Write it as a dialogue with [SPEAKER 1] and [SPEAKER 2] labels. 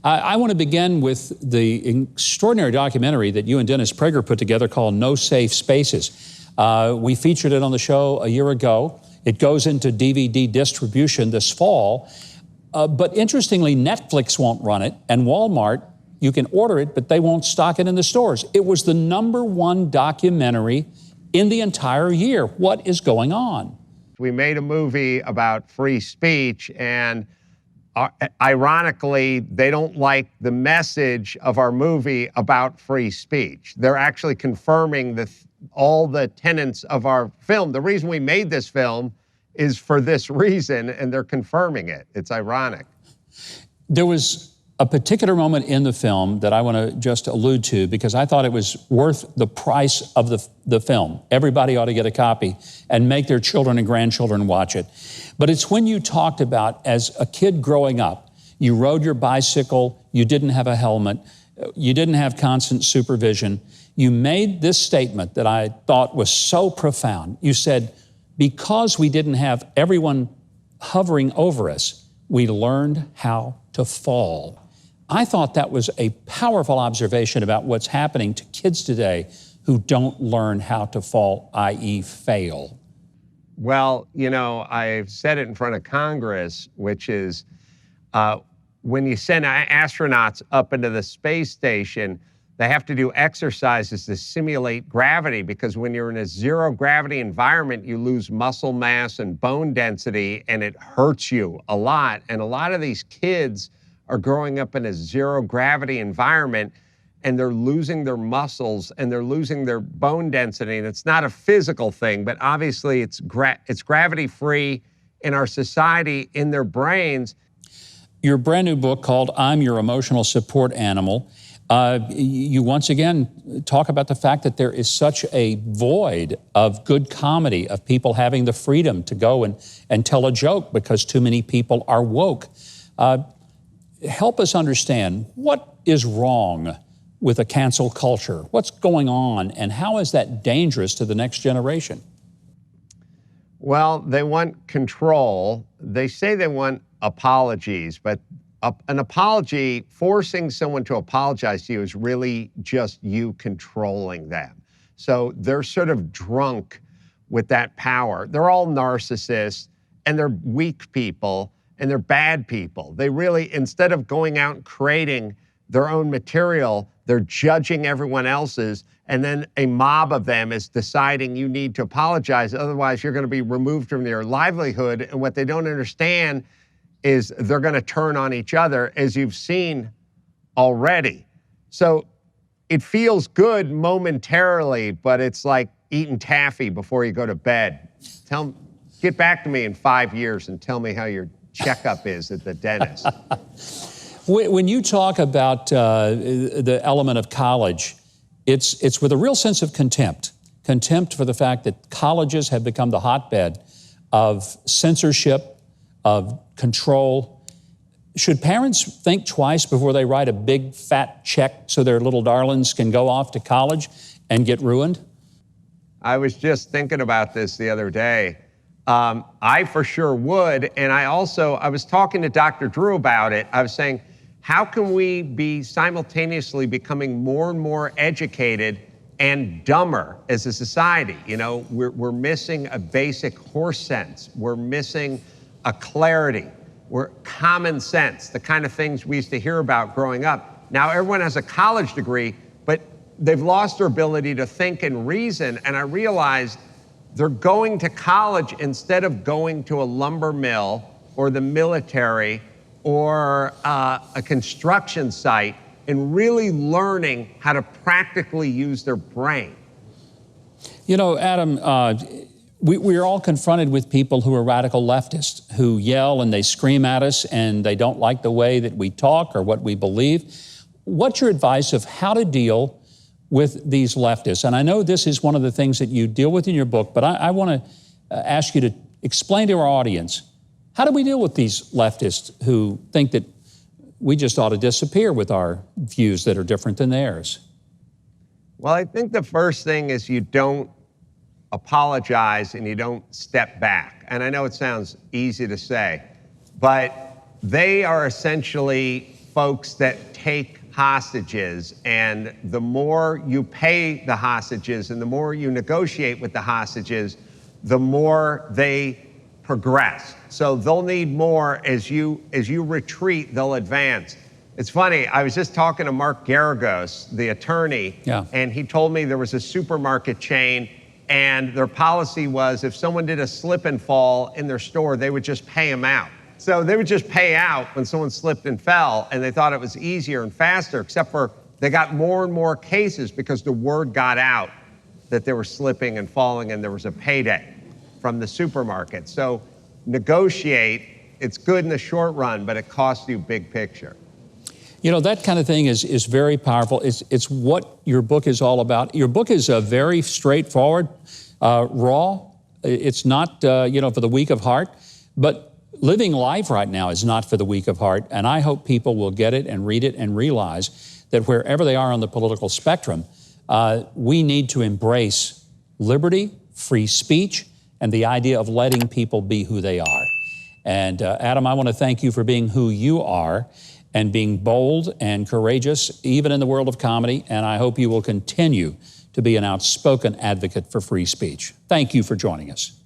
[SPEAKER 1] I want to begin with the extraordinary documentary that you and Dennis Prager put together called No Safe Spaces. We featured it on the show a year ago. It goes into DVD distribution this fall. But interestingly, Netflix won't run it, and Walmart, you can order it, but they won't stock it in the stores. It was the #1 documentary in the entire year. What is going on?
[SPEAKER 2] We made a movie about free speech, and ironically, they don't like the message of our movie about free speech. They're actually confirming all the tenets of our film. The reason we made this film is for this reason, and they're confirming it. It's ironic.
[SPEAKER 1] There was a particular moment in the film that I want to just allude to because I thought it was worth the price of the film. Everybody ought to get a copy and make their children and grandchildren watch it. But it's when you talked about, as a kid growing up, you rode your bicycle, you didn't have a helmet, you didn't have constant supervision. You made this statement that I thought was so profound. You said, because we didn't have everyone hovering over us, we learned how to fall. I thought that was a powerful observation about what's happening to kids today who don't learn how to fall, i.e. fail.
[SPEAKER 2] Well, you know, I've said it in front of Congress, which is when you send astronauts up into the space station, they have to do exercises to simulate gravity, because when you're in a zero gravity environment, you lose muscle mass and bone density, and it hurts you a lot. And a lot of these kids are growing up in a zero gravity environment, and they're losing their muscles and they're losing their bone density. And it's not a physical thing, but obviously it's gravity free in our society, in their brains.
[SPEAKER 1] Your brand new book called I'm Your Emotional Support Animal. You once again talk about the fact that there is such a void of good comedy, of people having the freedom to go and tell a joke because too many people are woke. Help us understand, what is wrong with a cancel culture? What's going on, and how is that dangerous to the next generation?
[SPEAKER 2] Well, they want control. They say they want apologies, but an apology, forcing someone to apologize to you, is really just you controlling them. So they're sort of drunk with that power. They're all narcissists, and they're weak people, and they're bad people. They really, instead of going out and creating their own material, they're judging everyone else's, and then a mob of them is deciding you need to apologize, otherwise you're going to be removed from your livelihood. And what they don't understand is they're going to turn on each other, as you've seen already. So it feels good momentarily, but it's like eating taffy before you go to bed. Get back to me in 5 years and tell me how your checkup is at the dentist.
[SPEAKER 1] When you talk about the element of college, it's with a real sense of contempt for the fact that colleges have become the hotbed of censorship, of control. Should parents think twice before they write a big fat check so their little darlings can go off to college and get ruined?
[SPEAKER 2] I was just thinking about this the other day. I for sure would, and I was talking to Dr. Drew about it. I was saying, how can we be simultaneously becoming more and more educated and dumber as a society? You know, we're missing a basic horse sense. We're missing a clarity. We're common sense, the kind of things we used to hear about growing up. Now everyone has a college degree, but they've lost their ability to think and reason. And I realized they're going to college instead of going to a lumber mill or the military or a construction site and really learning how to practically use their brain.
[SPEAKER 1] You know, Adam, we're all confronted with people who are radical leftists, who yell and they scream at us and they don't like the way that we talk or what we believe. What's your advice of how to deal with these leftists? And I know this is one of the things that you deal with in your book, but I want to ask you to explain to our audience, how do we deal with these leftists who think that we just ought to disappear with our views that are different than theirs?
[SPEAKER 2] Well, I think the first thing is you don't apologize and you don't step back. And I know it sounds easy to say, but they are essentially folks that take hostages, and the more you pay the hostages and the more you negotiate with the hostages, the more they progress. So they'll need more. As you retreat, they'll advance. It's funny, I was just talking to Mark Garagos, the attorney, and he told me there was a supermarket chain, and their policy was if someone did a slip and fall in their store, they would just pay them out. So they would just pay out when someone slipped and fell, and they thought it was easier and faster, except for they got more and more cases because the word got out that they were slipping and falling, and there was a payday from the supermarket. So negotiate. It's good in the short run, but it costs you big picture.
[SPEAKER 1] You know, that kind of thing is very powerful. It's what your book is all about. Your book is very straightforward, raw. It's not, for the weak of heart. But living life right now is not for the weak of heart. And I hope people will get it and read it and realize that wherever they are on the political spectrum, we need to embrace liberty, free speech, and the idea of letting people be who they are. And Adam, I want to thank you for being who you are and being bold and courageous, even in the world of comedy. And I hope you will continue to be an outspoken advocate for free speech. Thank you for joining us.